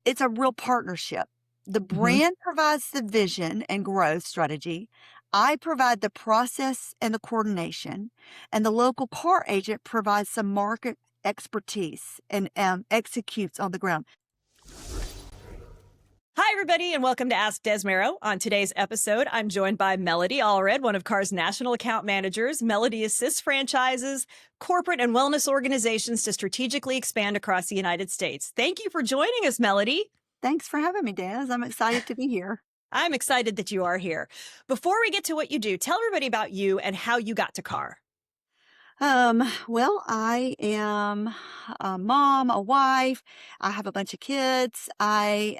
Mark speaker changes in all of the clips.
Speaker 1: it's a real partnership. The
Speaker 2: Mhm.
Speaker 1: brand provides the vision and growth strategy. I provide the process and the coordination, and the local car agent provides some market expertise and executes on the ground.
Speaker 2: Hi, everybody, and welcome to Ask Dez Merrow. On today's episode, I'm joined by Melody Allred, one of CARR's national account managers. Melody assists franchises, corporate, and wellness organizations to strategically expand across the United States. Thank you for joining us, Melody.
Speaker 1: Thanks for having me, Dez. I'm excited to be here.
Speaker 2: I'm excited that you are here. Before we get to what you do, tell everybody about you and how you got to CARR.
Speaker 1: Well, I am a mom, a wife. I have a bunch of kids. I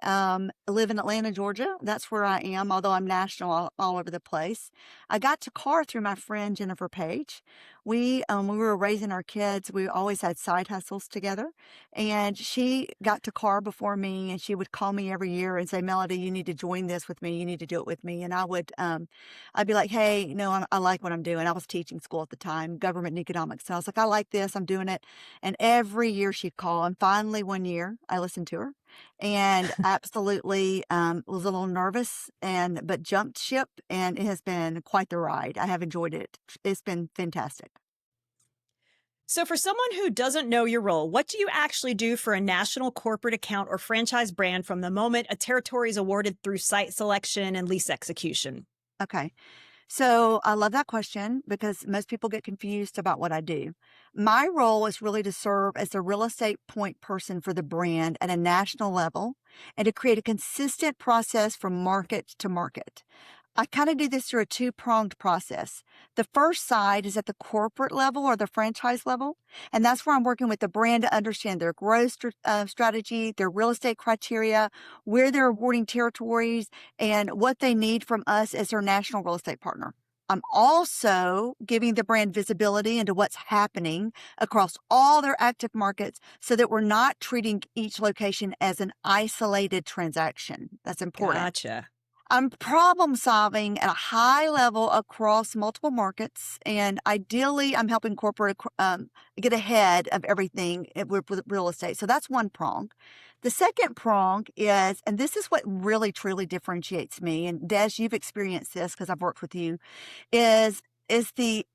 Speaker 1: live in Atlanta, Georgia. That's where I am, although I'm national all over the place. I got to CARR through my friend Jennifer Page. We were raising our kids, we always had side hustles together. And she got to CARR before me, and she would call me every year and say, Melody, you need to join this with me. You need to do it with me. And I'd be like, hey, no, I like what I'm doing. I was teaching school at the time, government and economics. So I was like, I like this. I'm doing it. And every year she'd call. And finally, one year, I listened to her and absolutely was a little nervous but jumped ship. And it has been quite the ride. I have enjoyed it. It's been fantastic.
Speaker 2: So, for someone who doesn't know your role, what do you actually do for a national corporate account or franchise brand from the moment a territory is awarded through site selection and lease execution?
Speaker 1: Okay. So I love that question because most people get confused about what I do. My role is really to serve as the real estate point person for the brand at a national level and to create a consistent process from market to market. I kind of do this through a two-pronged process. The first side is at the corporate level or the franchise level, and that's where I'm working with the brand to understand their growth strategy, their real estate criteria, where they're awarding territories, and what they need from us as their national real estate partner. I'm also giving the brand visibility into what's happening across all their active markets so that we're not treating each location as an isolated transaction. That's important.
Speaker 2: Gotcha.
Speaker 1: I'm problem solving at a high level across multiple markets, and ideally, I'm helping corporate get ahead of everything with real estate. So that's one prong. The second prong is, and this is what really truly differentiates me, and Des, you've experienced this because I've worked with you, is the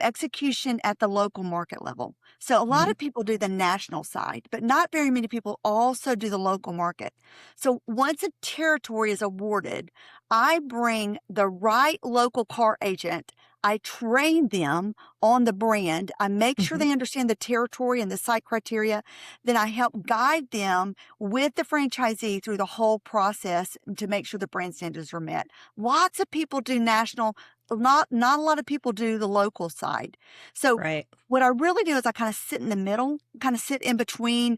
Speaker 1: execution at the local market level. So a lot
Speaker 2: Mhm.
Speaker 1: of people do the national side, but not very many people also do the local market. So once a territory is awarded, I bring the right local car agent. I train them on the brand. I make sure
Speaker 2: Mhm.
Speaker 1: they understand the territory and the site criteria. Then I help guide them with the franchisee through the whole process to make sure the brand standards are met. Lots of people do national, not a lot of people do the local side. So
Speaker 2: Right.
Speaker 1: what I really do is I kind of sit in the middle, kind of sit in between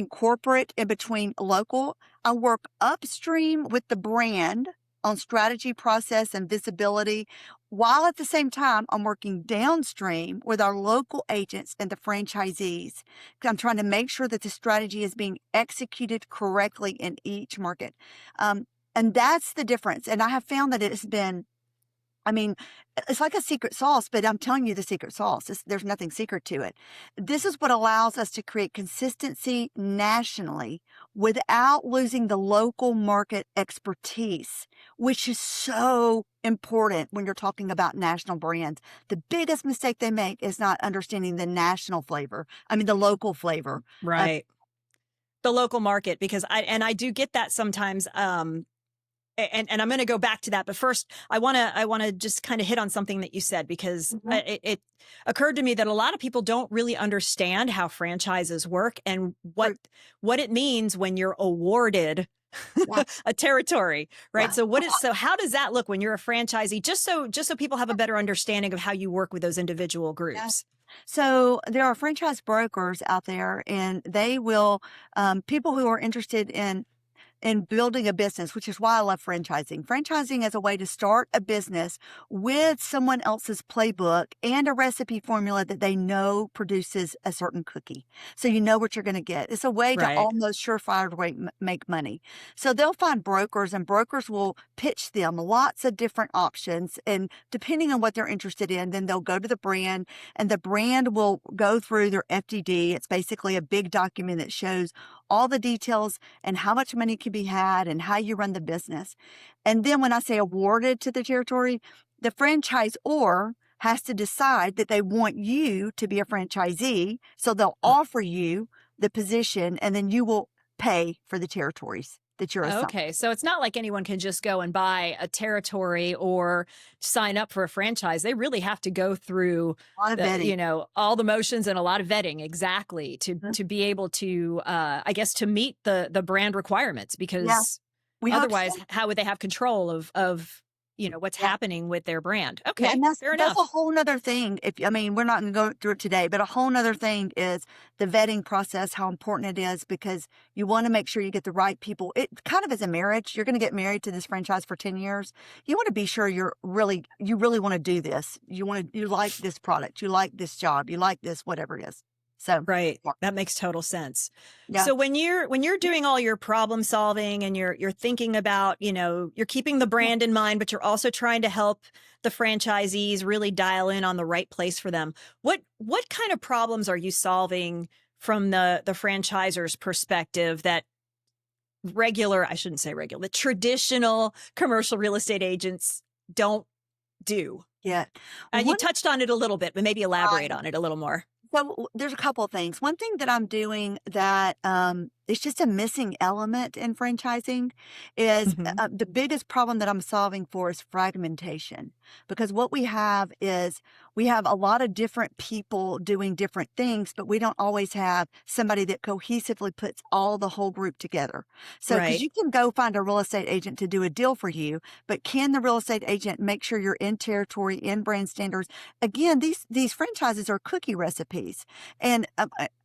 Speaker 1: corporate, in between local. I work upstream with the brand on strategy, process, and visibility, while at the same time I'm working downstream with our local agents and the franchisees. I'm trying to make sure that the strategy is being executed correctly in each market. And that's the difference. And I have found that it has been, I mean, it's like a secret sauce, but I'm telling you the secret sauce. There's nothing secret to it. This is what allows us to create consistency nationally without losing the local market expertise, which is so important when you're talking about national brands. The biggest mistake they make is not understanding the national flavor. I mean, the local flavor. Uh,
Speaker 2: Right. The local market, because I do get that sometimes. And I'm going to go back to that, but first I want to just kind of hit on something that you said, because
Speaker 1: mhm.
Speaker 2: it occurred to me that a lot of people don't really understand how franchises work and
Speaker 1: True.
Speaker 2: what it means when you're awarded
Speaker 1: Yeah.
Speaker 2: a territory, right?
Speaker 1: Yeah.
Speaker 2: So how does that look when you're a franchisee? Just so people have a better understanding of how you work with those individual
Speaker 1: Yeah.
Speaker 2: groups.
Speaker 1: So there are franchise brokers out there, and they will, people who are interested in building a business, which is why I love franchising. Franchising is a way to start a business with someone else's playbook and a recipe formula that they know produces a certain cookie. So you know what you're going to get. It's a way to
Speaker 2: Right.
Speaker 1: almost surefire way make money. So they'll find brokers, and brokers will pitch them lots of different options. And depending on what they're interested in, then they'll go to the brand, and the brand will go through their FDD. It's basically a big document that shows all the details and how much money can be had and how you run the business. And then when I say awarded to the territory, the franchisor has to decide that they want you to be a franchisee. So they'll offer you the position, and then you will pay for the territories that you're assigned.
Speaker 2: Okay. So it's not like anyone can just go and buy a territory or sign up for a franchise. They really have to go through
Speaker 1: A lot of vetting.
Speaker 2: all the motions and a lot of vetting exactly to be able to, I guess, to meet the brand requirements,
Speaker 1: Yeah,
Speaker 2: because
Speaker 1: we hope
Speaker 2: otherwise,
Speaker 1: so.
Speaker 2: how would they have control of what's
Speaker 1: Yeah.
Speaker 2: happening with their brand?
Speaker 1: Yeah,
Speaker 2: Okay.
Speaker 1: and
Speaker 2: Fair
Speaker 1: that's a
Speaker 2: enough.
Speaker 1: whole nother thing. We're not going to go through it today, but a whole nother thing is the vetting process, how important it is, because you want to make sure you get the right people. It kind of is a marriage. You're going to get married to this franchise for 10 years. You want to be sure you really want to do this. You like this product. You like this job. You like this, whatever it is. So,
Speaker 2: Right. That makes total sense.
Speaker 1: yeah.
Speaker 2: So when you're doing all your problem solving and you're thinking about, you're keeping the brand in mind, but you're also trying to help the franchisees really dial in on the right place for them. What kind of problems are you solving from the franchisor's perspective that I shouldn't say regular, the traditional commercial real estate agents don't do?
Speaker 1: Yeah.
Speaker 2: And you
Speaker 1: One
Speaker 2: touched on it a little bit, but maybe elaborate on it a little more.
Speaker 1: So there's a couple of things. One thing that I'm doing that is just a missing element in franchising is
Speaker 2: Hmm.
Speaker 1: the biggest problem that I'm solving for is fragmentation. Because what we have is we have a lot of different people doing different things, but we don't always have somebody that cohesively puts all the whole group together. So, because
Speaker 2: Right.
Speaker 1: you can go find a real estate agent to do a deal for you, but can the real estate agent make sure you're in territory, in brand standards? Again, these franchises are cookie recipes. And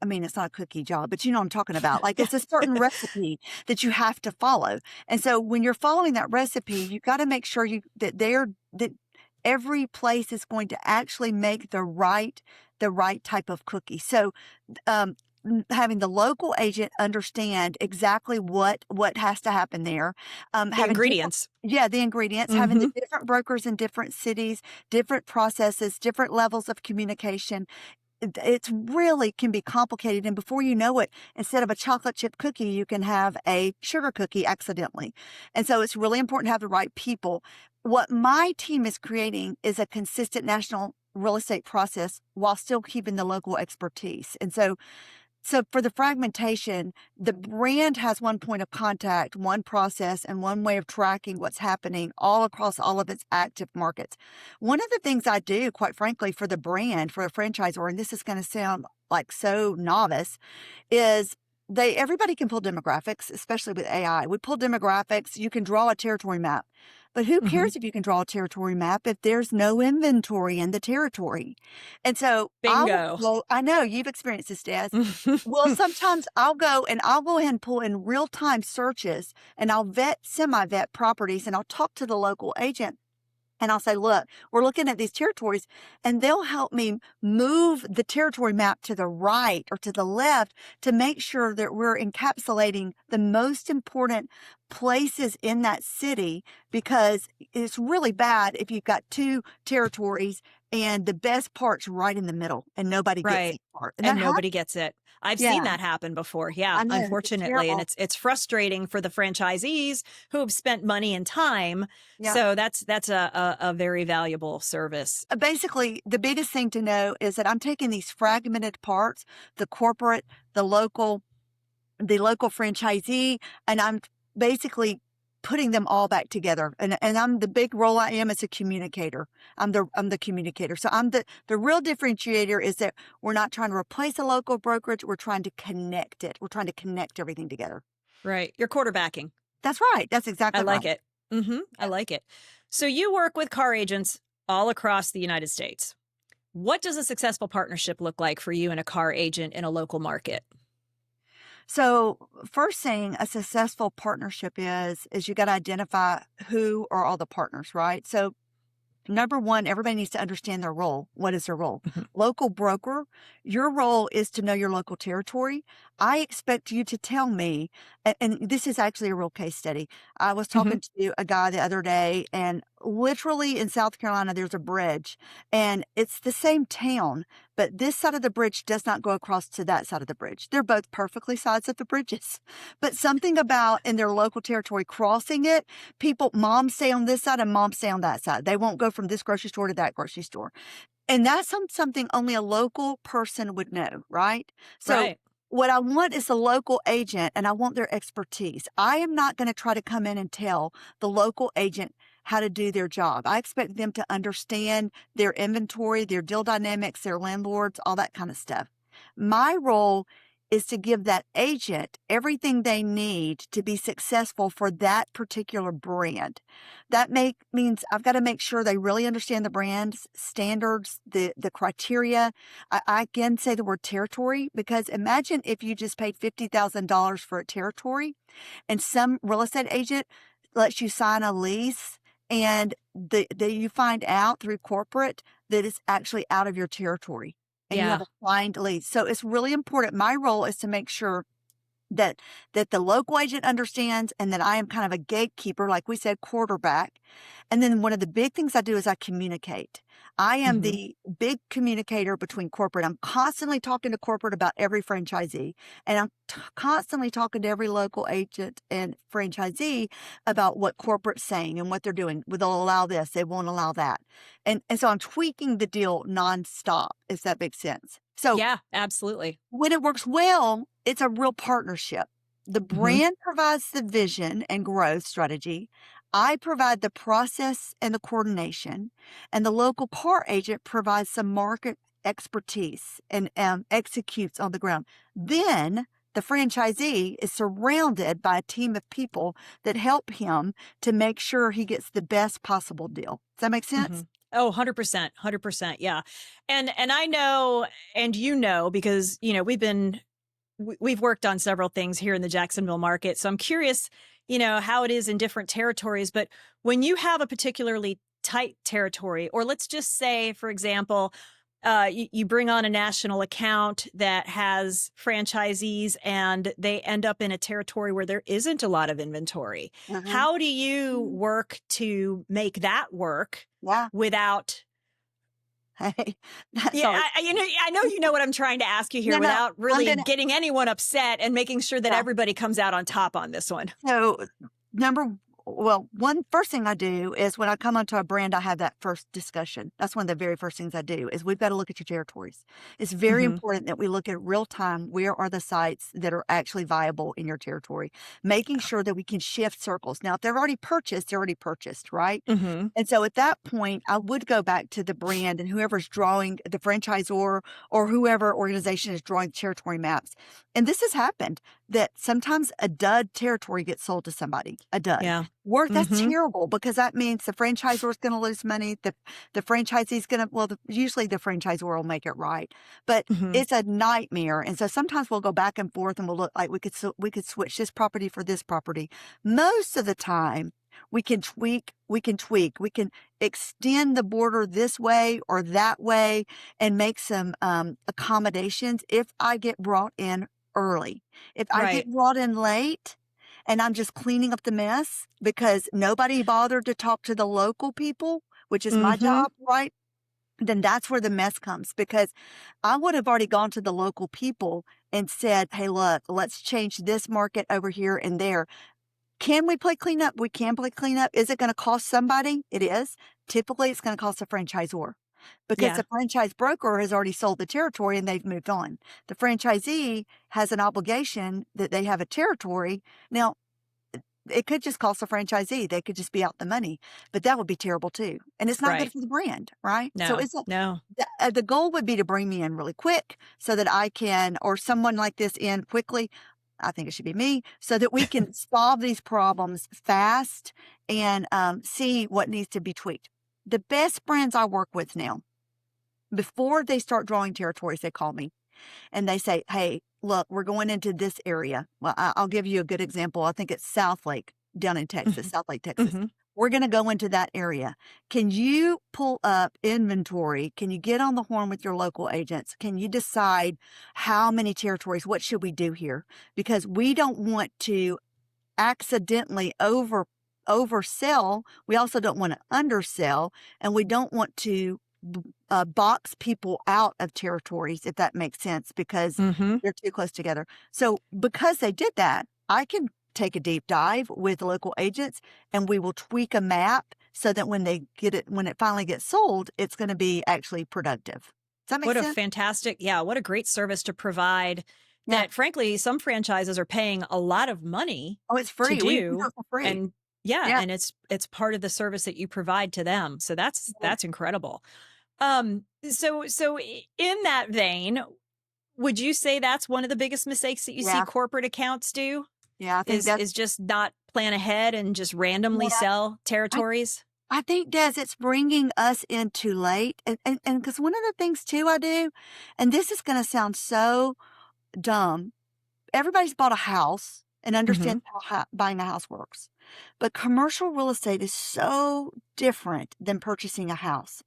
Speaker 1: it's not a cookie job, but you know what I'm talking about. Like it's a certain recipe that you have to follow. And so when you're following that recipe, you got to make sure that every place is going to actually make the right type of cookie. So um, having the local agent understand exactly what has to happen there,
Speaker 2: The
Speaker 1: having
Speaker 2: ingredients.
Speaker 1: the ingredients, having the
Speaker 2: Hmm.
Speaker 1: different brokers in different cities, different processes, different levels of communication. It's really can be complicated. And before you know it, instead of a chocolate chip cookie, you can have a sugar cookie accidentally. And so it's really important to have the right people. What my team is creating is a consistent national real estate process while still keeping the local expertise. And so for the fragmentation, the brand has one point of contact, one process, and one way of tracking what's happening all across all of its active markets. One of the things I do, quite frankly, for the brand, for a franchisor, and this is going to sound like so novice, is everybody can pull demographics, especially with AI. We pull demographics. You can draw a territory map. But who
Speaker 2: Hmm.
Speaker 1: cares if you can draw a territory map if there's no inventory in the territory? And so
Speaker 2: Bingo.
Speaker 1: I know you've experienced this, Des. Well, sometimes I'll go ahead and pull in real time searches and I'll semi vet properties and I'll talk to the local agent. And I'll say, look, we're looking at these territories, and they'll help me move the territory map to the right or to the left to make sure that we're encapsulating the most important places in that city, because it's really bad if you've got two territories and the best part's right in the middle and nobody gets
Speaker 2: Right.
Speaker 1: that part. And that
Speaker 2: And
Speaker 1: happens.
Speaker 2: nobody gets it. I've seen
Speaker 1: Yeah,
Speaker 2: that happen before. Yeah,
Speaker 1: I know. It's
Speaker 2: unfortunately. And
Speaker 1: terrible.
Speaker 2: it's frustrating for the franchisees who have spent money and time.
Speaker 1: Yeah.
Speaker 2: So that's a very valuable service.
Speaker 1: Basically, the biggest thing to know is that I'm taking these fragmented parts, the corporate, the local, franchisee, and I'm basically putting them all back together. And I'm the big role I am as a communicator. I'm the communicator. So I'm the real differentiator is that we're not trying to replace a local brokerage. We're trying to connect it. We're trying to connect everything together.
Speaker 2: Right. You're quarterbacking.
Speaker 1: That's right. That's
Speaker 2: I
Speaker 1: exactly
Speaker 2: like
Speaker 1: right.
Speaker 2: it. I like it. So you work with CARR agents all across the United States. What does a successful partnership look like for you and a CARR agent in a local market?
Speaker 1: So first thing a successful partnership is you got to identify who are all the partners, right? So number one, everybody needs to understand their role. What is their role?
Speaker 2: Mhm.
Speaker 1: Local broker, your role is to know your local territory. I expect you to tell me, and this is actually a real case study. I was
Speaker 2: Mhm.
Speaker 1: talking to a guy the other day, and literally in South Carolina, there's a bridge and it's the same town, but this side of the bridge does not go across to that side of the bridge. They're both perfectly sides of the bridges, but something about in their local territory crossing it, moms stay on this side and moms stay on that side. They won't go from this grocery store to that grocery store. And that's something only a local person would know, right? So
Speaker 2: Right.
Speaker 1: what I want is a local agent and I want their expertise. I am not going to try to come in and tell the local agent how to do their job. I expect them to understand their inventory, their deal dynamics, their landlords, all that kind of stuff. My role is to give that agent everything they need to be successful for that particular brand. That means I've got to make sure they really understand the brand's standards, the criteria. I again say the word territory because imagine if you just paid $50,000 for a territory and some real estate agent lets you sign a lease and you find out through corporate that it's actually out of your territory and you have
Speaker 2: Yeah.
Speaker 1: a signed lease. So it's really important. My role is to make sure that the local agent understands and that I am kind of a gatekeeper, like we said, quarterback. And then one of the big things I do is I communicate. I am
Speaker 2: Hmm.
Speaker 1: the big communicator between corporate. I'm constantly talking to corporate about every franchisee, and I'm constantly talking to every local agent and franchisee about what corporate's saying and what they're doing. Well, they'll allow this, they won't allow that. And so I'm tweaking the deal nonstop, if that makes sense. So
Speaker 2: Yeah, absolutely.
Speaker 1: when it works well, it's a real partnership. The
Speaker 2: Hmm.
Speaker 1: brand provides the vision and growth strategy. I provide the process and the coordination, and the local CARR agent provides some market expertise and executes on the ground. Then the franchisee is surrounded by a team of people that help him to make sure he gets the best possible deal. Does that make
Speaker 2: Hmm.
Speaker 1: sense?
Speaker 2: Oh, 100%, 100%. Yeah. And I know, and because, we've worked on several things here in the Jacksonville market. So I'm curious, how it is in different territories. But when you have a particularly tight territory, or let's just say, for example, you bring on a national account that has franchisees and they end up in a territory where there isn't a lot of inventory.
Speaker 1: Uh-huh.
Speaker 2: How do you work to make that work
Speaker 1: Yeah.
Speaker 2: without
Speaker 1: Hey, that's
Speaker 2: yeah,
Speaker 1: all.
Speaker 2: I know you know what I'm trying to ask you here
Speaker 1: No, no.
Speaker 2: without
Speaker 1: I'm
Speaker 2: really
Speaker 1: gonna.
Speaker 2: getting anyone upset and making sure that
Speaker 1: Yeah.
Speaker 2: everybody comes out on top on this one.
Speaker 1: So, one first thing I do is when I come onto a brand, I have that first discussion. That's one of the very first things I do is we've got to look at your territories. It's very
Speaker 2: Mhm.
Speaker 1: important that we look at real time. Where are the sites that are actually viable in your territory? Making sure that we can shift circles. Now, if they're already purchased, they're already purchased, right?
Speaker 2: Mhm.
Speaker 1: And so at that point, I would go back to the brand and whoever's drawing the franchisor or whoever organization is drawing territory maps. And this has happened that sometimes a dud territory gets sold to somebody, a dud.
Speaker 2: Yeah.
Speaker 1: That's
Speaker 2: Mhm.
Speaker 1: terrible because that means the franchisor is going to lose money. The franchisee is going to, usually the franchisor will make it right, but
Speaker 2: Mhm.
Speaker 1: it's a nightmare. And so sometimes we'll go back and forth and we'll look like we could switch this property for this property. Most of the time, we can tweak, we can extend the border this way or that way and make some accommodations if I get brought in early. If I
Speaker 2: Right.
Speaker 1: get brought in late and I'm just cleaning up the mess because nobody bothered to talk to the local people, which is my
Speaker 2: Mhm.
Speaker 1: job, right? Then that's where the mess comes because I would have already gone to the local people and said, hey, look, let's change this market over here and there. Can we play cleanup? We can play cleanup. Is it going to cost somebody? It is. Typically, it's going to cost a franchisor because
Speaker 2: Yeah.
Speaker 1: the franchise broker has already sold the territory and they've moved on. The franchisee has an obligation that they have a territory. Now, it could just cost the franchisee. They could just be out the money, but that would be terrible too. And it's not good
Speaker 2: Right.
Speaker 1: for the brand, right? So
Speaker 2: No. No.
Speaker 1: the goal would be to bring me in really quick so that I can, or someone like this in quickly. I think it should be me so that we can solve these problems fast and see what needs to be tweaked. The best brands I work with now, before they start drawing territories, they call me and they say, hey, look, we're going into this area. Well, I'll give you a good example. I think it's South Lake down in Texas,
Speaker 2: Mhm.
Speaker 1: South Lake, Texas.
Speaker 2: Mhm.
Speaker 1: We're going to go into that area. Can you pull up inventory? Can you get on the horn with your local agents? Can you decide how many territories? What should we do here? Because we don't want to accidentally oversell. We also don't want to undersell, and we don't want to box people out of territories, if that makes sense, because
Speaker 2: Mm-hmm.
Speaker 1: they're too close together. So because they did that, I can take a deep dive with local agents, and we will tweak a map so that when it finally gets sold, it's going to be actually productive. Does that make
Speaker 2: What a
Speaker 1: sense?
Speaker 2: fantastic, yeah, what a great service to provide
Speaker 1: Yeah.
Speaker 2: that, frankly, some franchises are paying a lot of money
Speaker 1: Oh, it's
Speaker 2: to
Speaker 1: free. We do
Speaker 2: do.
Speaker 1: it for free.
Speaker 2: And yeah,
Speaker 1: Yeah.
Speaker 2: and it's part of the service that you provide to them. So
Speaker 1: Yeah.
Speaker 2: that's incredible. In that vein, would you say that's one of the biggest mistakes that you see
Speaker 1: Yeah.
Speaker 2: corporate accounts do?
Speaker 1: Yeah. I think that's,
Speaker 2: Is just not plan ahead and just randomly
Speaker 1: yeah.
Speaker 2: sell
Speaker 1: I
Speaker 2: territories?
Speaker 1: I think, Des, it's bringing us in too late. And because one of the things too I do, and this is going to sound so dumb, everybody's bought a house and
Speaker 2: Hmm.
Speaker 1: understands how buying a house works. But commercial real estate is so different than purchasing a house.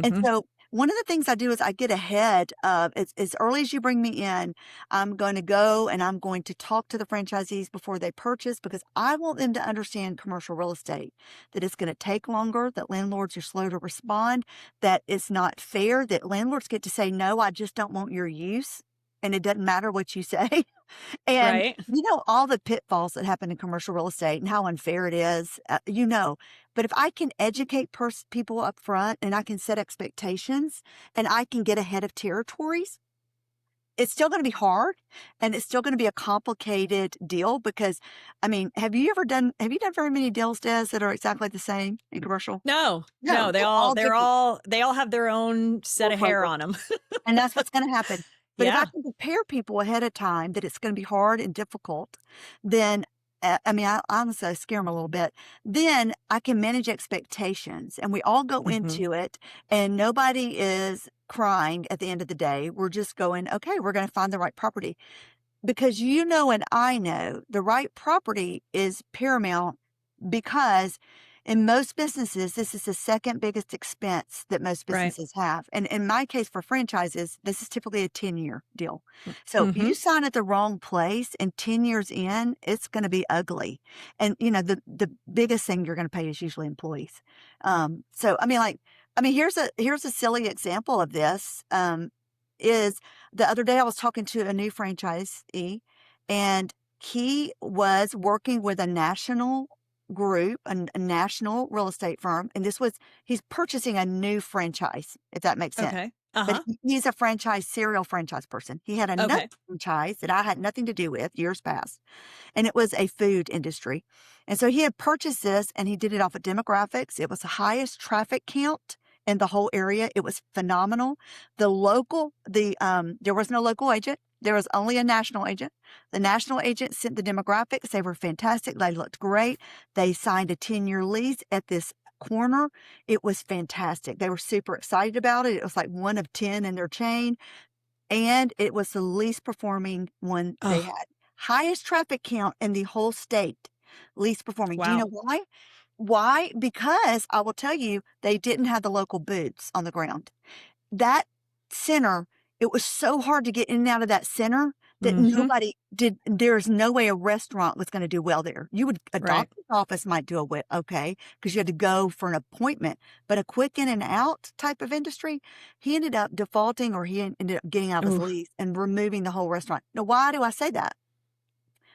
Speaker 1: And
Speaker 2: Hmm.
Speaker 1: so one of the things I do is I get ahead of as early as you bring me in, I'm going to go and I'm going to talk to the franchisees before they purchase because I want them to understand commercial real estate, that it's going to take longer, that landlords are slow to respond, that it's not fair, that landlords get to say, no, I just don't want your use. And it doesn't matter what you say. And
Speaker 2: Right.
Speaker 1: all the pitfalls that happen in commercial real estate and how unfair it is, but if I can educate people up front and I can set expectations and I can get ahead of territories, it's still going to be hard and it's still going to be a complicated deal because, I mean, have you done very many deals, Des, that are exactly the same in commercial?
Speaker 2: No,
Speaker 1: No,
Speaker 2: no,
Speaker 1: they're all different.
Speaker 2: they all have their own set
Speaker 1: More
Speaker 2: of hair
Speaker 1: flavor.
Speaker 2: on them.
Speaker 1: And that's what's going to happen. But if I
Speaker 2: Yeah.
Speaker 1: can prepare people ahead of time that it's going to be hard and difficult, then I mean, I honestly scare them a little bit. Then I can manage expectations, and we all go
Speaker 2: Hmm.
Speaker 1: into it, and nobody is crying at the end of the day. We're just going, okay, we're going to find the right property because and I know the right property is paramount because in most businesses, this is the second biggest expense that most
Speaker 2: Right.
Speaker 1: businesses have. And in my case for franchises, this is typically a 10-year deal. So
Speaker 2: Hmm.
Speaker 1: you sign at the wrong place and 10 years in, it's going to be ugly. And the biggest thing you're going to pay is usually employees. So here's a silly example of this. Is the other day I was talking to a new franchisee and he was working with a national group, a national real estate firm, and he's purchasing a new franchise, if that makes sense.
Speaker 2: Okay.
Speaker 1: But
Speaker 2: Uh-huh.
Speaker 1: he's a serial franchise person. He had another
Speaker 2: Okay.
Speaker 1: franchise that I had nothing to do with years past, and it was a food industry. And so he had purchased this and he did it off of demographics. It was the highest traffic count in the whole area. It was phenomenal. There was no local agent. There was only a national agent. The national agent sent the demographics. They were fantastic. They looked great. They signed a 10-year lease at this corner. It was fantastic. They were super excited about it. It was like one of 10 in their chain. And it was the least performing one they
Speaker 2: Oh,
Speaker 1: had. Highest traffic count in the whole state. Least performing. Do you
Speaker 2: wow.
Speaker 1: know why? Why? Because I will tell you, they didn't have the local boots on the ground. That center, it was so hard to get in and out of that center that
Speaker 2: Hmm.
Speaker 1: nobody did. There's no way a restaurant was going to do well there. A
Speaker 2: Right.
Speaker 1: doctor's office might do okay because you had to go for an appointment, but a quick in and out type of industry, he ended up defaulting or he ended up getting out of his
Speaker 2: Ooh.
Speaker 1: lease and removing the whole restaurant. Now, why do I say that?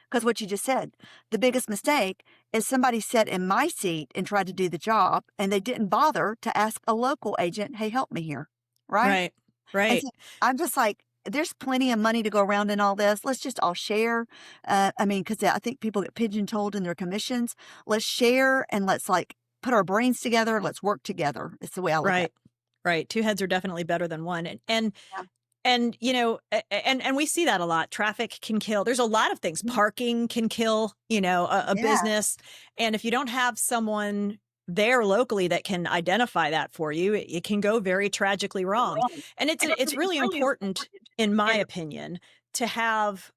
Speaker 1: Because what you just said, the biggest mistake is somebody sat in my seat and tried to do the job and they didn't bother to ask a local agent, hey, help me here. Right.
Speaker 2: Right.
Speaker 1: And
Speaker 2: Right.
Speaker 1: so I'm just like, there's plenty of money to go around in all this. Let's just all share. Because I think people get pigeonholed in their commissions. Let's share and let's like put our brains together. Let's work together. It's the way I look at
Speaker 2: Right. Right. Two heads are definitely better than one.
Speaker 1: it.
Speaker 2: And and we see that a lot. Traffic can kill. There's a lot of things.
Speaker 1: Yeah.
Speaker 2: Parking can kill, a
Speaker 1: Yeah.
Speaker 2: business. And if you don't have someone there locally that can identify that for you, it can go very tragically wrong.
Speaker 1: Wrong.
Speaker 2: And
Speaker 1: And
Speaker 2: it's
Speaker 1: it's
Speaker 2: really
Speaker 1: really
Speaker 2: important,
Speaker 1: important.
Speaker 2: in my
Speaker 1: And
Speaker 2: opinion, to have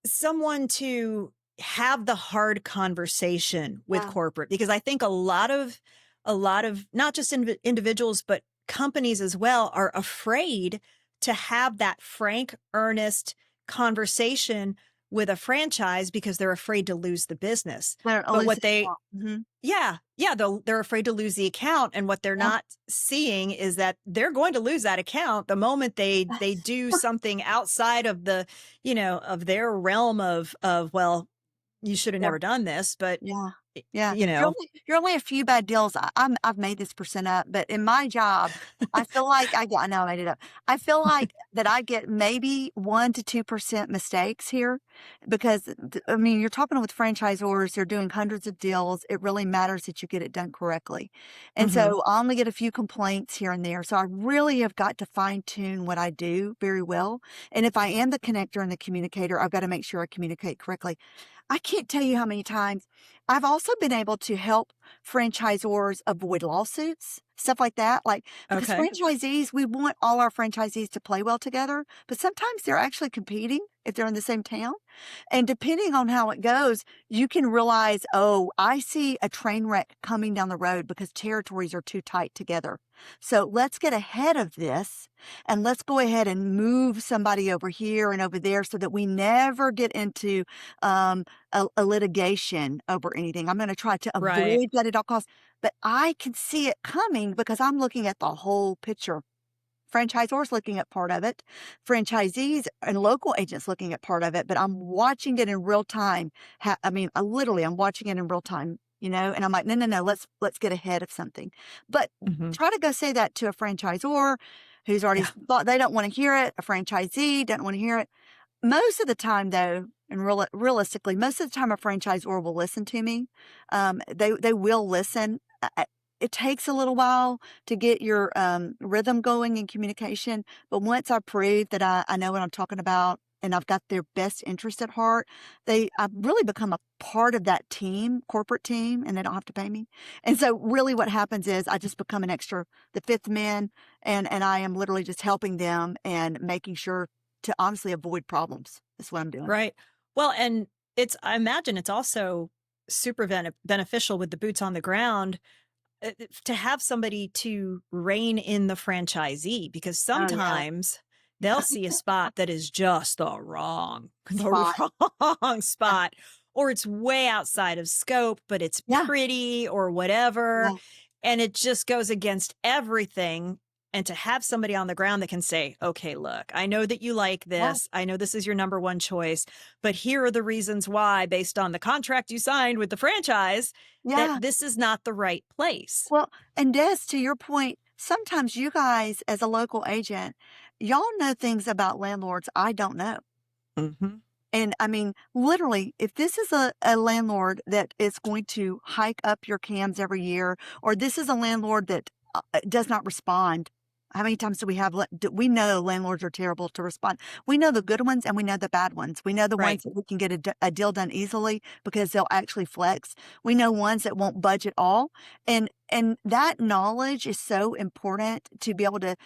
Speaker 2: someone to have the hard conversation with
Speaker 1: yeah.
Speaker 2: corporate, because I think a lot of not just individuals but companies as well are afraid to have that frank, earnest conversation with a franchise because they're afraid to lose the business.
Speaker 1: They're
Speaker 2: But
Speaker 1: always
Speaker 2: what they
Speaker 1: mhm.
Speaker 2: yeah, they're afraid to lose the account, and what they're
Speaker 1: Yeah.
Speaker 2: not seeing is that they're going to lose that account the moment they do something outside of the, of their realm of, well, you should have
Speaker 1: Yeah.
Speaker 2: never done this, but
Speaker 1: Yeah. Yeah.
Speaker 2: you know.
Speaker 1: You're only a few bad deals. I've made this percent up, but in my job, I feel like I know I made it up. I feel like that I get maybe 1 to 2% mistakes here because I mean, you're talking with franchisors, they're doing hundreds of deals. It really matters that you get it done correctly. And
Speaker 2: Mhm.
Speaker 1: so I only get a few complaints here and there. So I really have got to fine tune what I do very well. And if I am the connector and the communicator, I've got to make sure I communicate correctly. I can't tell you how many times I've also been able to help franchisors avoid lawsuits, stuff like that. Like, because
Speaker 2: Okay.
Speaker 1: franchisees, we want all our franchisees to play well together, but sometimes they're actually competing if they're in the same town. And depending on how it goes, you can realize, oh, I see a train wreck coming down the road because territories are too tight together. So let's get ahead of this and let's go ahead and move somebody over here and over there so that we never get into a litigation over anything. I'm going to try to
Speaker 2: Right.
Speaker 1: avoid that at all costs, but I can see it coming because I'm looking at the whole picture. Franchisors looking at part of it, franchisees and local agents looking at part of it, but I'm watching it in real time. I mean, I'm watching it in real time, and I'm like, no, no, no, let's get ahead of something. But
Speaker 2: Mhm.
Speaker 1: try to go say that to a franchisor who's already
Speaker 2: Yeah.
Speaker 1: thought they don't want to hear it. A franchisee doesn't want to hear it. Most of the time, though, and realistically, most of the time a franchisor will listen to me. They will listen. It takes a little while to get your rhythm going in communication, but once I prove that I know what I'm talking about and I've got their best interest at heart, I've really become a part of that team, corporate team, and they don't have to pay me. And so, really, what happens is I just become the fifth man, and I am literally just helping them and making sure to honestly avoid problems. That's what I'm doing.
Speaker 2: Right. Well, and I imagine it's also super beneficial with the boots on the ground, to have somebody to rein in the franchisee, because
Speaker 1: Oh, yeah.
Speaker 2: sometimes they'll see a spot that is just the wrong,
Speaker 1: Spot.
Speaker 2: the wrong
Speaker 1: Yeah.
Speaker 2: spot, or it's way outside of scope, but it's
Speaker 1: Yeah.
Speaker 2: pretty or whatever.
Speaker 1: Yeah.
Speaker 2: And it just goes against everything. And to have somebody on the ground that can say, okay, look, I know that you like
Speaker 1: Yeah.
Speaker 2: this. I know this is your number one choice, but here are the reasons why, based on the contract you signed with the franchise, that
Speaker 1: Yeah.
Speaker 2: this is not the right place.
Speaker 1: Well, and Des, to your point, sometimes you guys, as a local agent, y'all know things about landlords I don't know.
Speaker 2: Mhm.
Speaker 1: And I mean, literally, if this is a landlord that is going to hike up your cams every year, or this is a landlord that does not respond, how many times do we have? We know landlords are terrible to respond. We know the good ones and we know the bad ones. We know the
Speaker 2: Right.
Speaker 1: ones that we can get a deal done easily because they'll actually flex. We know ones that won't budge at all, and that knowledge is so important to be able to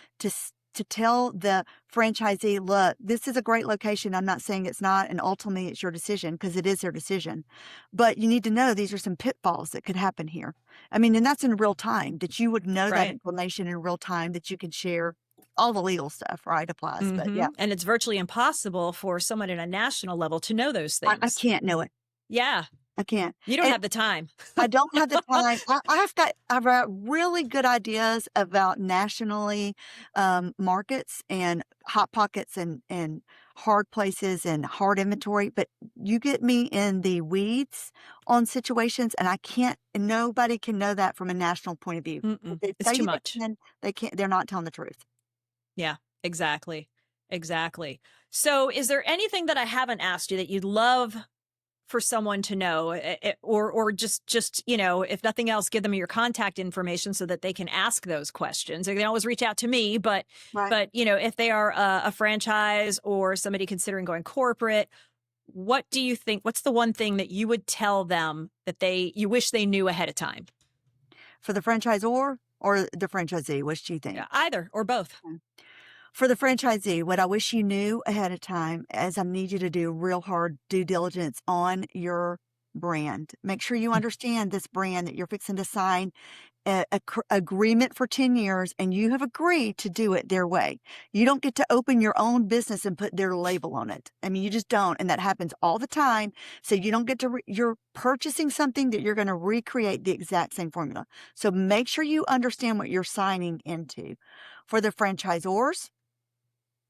Speaker 1: tell the franchisee, look, this is a great location. I'm not saying it's not, and ultimately it's your decision because it is their decision. But you need to know these are some pitfalls that could happen here. I mean, and that's in real time that you would know that
Speaker 2: Right.
Speaker 1: information in real time that you can share all the legal stuff, right? Applies. But yeah,
Speaker 2: And it's virtually impossible for someone at a national level to know those
Speaker 1: I
Speaker 2: things.
Speaker 1: can't know it.
Speaker 2: Yeah.
Speaker 1: I can't.
Speaker 2: You don't
Speaker 1: And
Speaker 2: have the time.
Speaker 1: I don't have the time. I've got really good ideas about nationally markets and hot pockets and hard places and hard inventory, but you get me in the weeds on situations, and I can't. And nobody can know that from a national point of view. If
Speaker 2: Mm-mm.
Speaker 1: they
Speaker 2: It's
Speaker 1: tell
Speaker 2: too
Speaker 1: you they
Speaker 2: much.
Speaker 1: can, they can't. They're not telling the truth.
Speaker 2: Yeah, exactly. Exactly. So, is there anything that I haven't asked you that you'd love for someone to know, or just if nothing else, give them your contact information so that they can ask those questions? They can always reach out to me, but
Speaker 1: Right.
Speaker 2: if they are a franchise or somebody considering going corporate, what do you think? What's the one thing that you would tell them that you wish they knew ahead of time?
Speaker 1: For the franchisor or the franchisee, what do you think?
Speaker 2: Either or both.
Speaker 1: For the franchisee, what I wish you knew ahead of time is I need you to do real hard due diligence on your brand. Make sure you understand this brand that you're fixing to sign agreement for 10 years and you have agreed to do it their way. You don't get to open your own business and put their label on it. I mean, you just don't. And that happens all the time. So you don't get to, you're purchasing something that you're going to recreate the exact same formula. So make sure you understand what you're signing into. For the franchisors,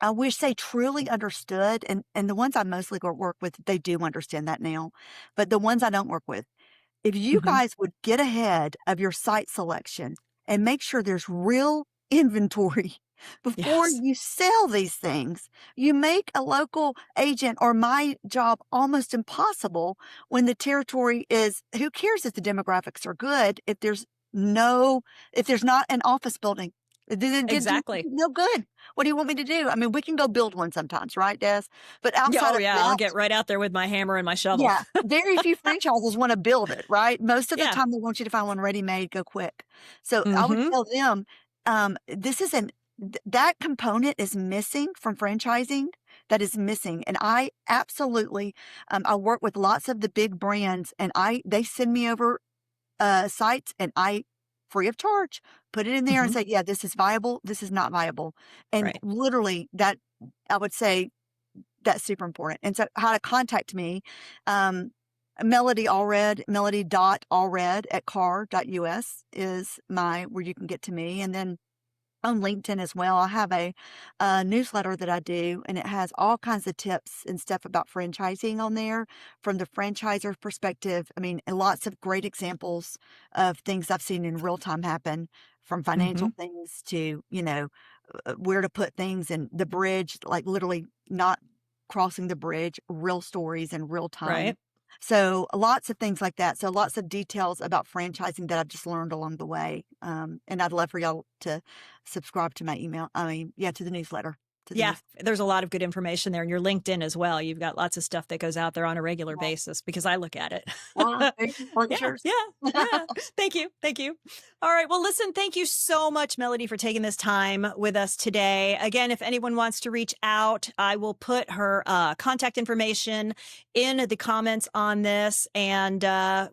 Speaker 1: I wish they truly understood. And the ones I mostly work with, they do understand that now. But the ones I don't work with, if you
Speaker 2: Mhm.
Speaker 1: guys would get ahead of your site selection and make sure there's real inventory before
Speaker 2: Yes.
Speaker 1: you sell these things, you make a local agent or my job almost impossible when the territory is, who cares if the demographics are good if there's if there's not an office building? It did
Speaker 2: Exactly.
Speaker 1: no good. What do you want me to do? I mean, we can go build one sometimes, right, Des? But
Speaker 2: Yeah,
Speaker 1: outside
Speaker 2: oh
Speaker 1: of
Speaker 2: yeah, I'll
Speaker 1: that,
Speaker 2: get right out there with my hammer and my shovel.
Speaker 1: yeah, very few franchises wanna build it, right? Most of the
Speaker 2: Yeah.
Speaker 1: time, they want you to find one ready-made, go quick. So, I would
Speaker 2: Mhm.
Speaker 1: tell them, this isn't that component is missing from franchising, that is missing, and I absolutely, I work with lots of the big brands, and they send me over, sites, and I, free of charge, put it in there and
Speaker 2: Mhm.
Speaker 1: say, "Yeah, this is viable, this is not viable," and
Speaker 2: Right.
Speaker 1: literally, that I would say that's super important. And so how to contact me, um, Melody Allred, melody.allred at CARR.us is where you can get to me. And then on LinkedIn as well, I have a newsletter that I do, and it has all kinds of tips and stuff about franchising on there from the franchisor perspective. I mean, and lots of great examples of things I've seen in real time happen, from financial
Speaker 2: Mhm.
Speaker 1: things to, where to put things and the bridge, like literally not crossing the bridge, real stories in real time.
Speaker 2: Right.
Speaker 1: So lots of things like that. So lots of details about franchising that I've just learned along the way. And I'd love for y'all to subscribe to my email. I mean, yeah, to the newsletter. To the
Speaker 2: Yeah,
Speaker 1: news.
Speaker 2: there's a lot of good information there, and your LinkedIn as well. You've got lots of stuff that goes out there on a regular
Speaker 1: Yeah.
Speaker 2: basis because I look at it.
Speaker 1: Thank you for the
Speaker 2: Yeah,
Speaker 1: cheers.
Speaker 2: yeah, yeah. Thank you, thank you. All right, well, listen, thank you so much, Melody, for taking this time with us today. Again, if anyone wants to reach out, I will put her contact information in the comments on this, and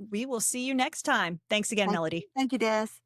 Speaker 2: we will see you next time. Thank you again, Melody.
Speaker 1: Thank you, Des.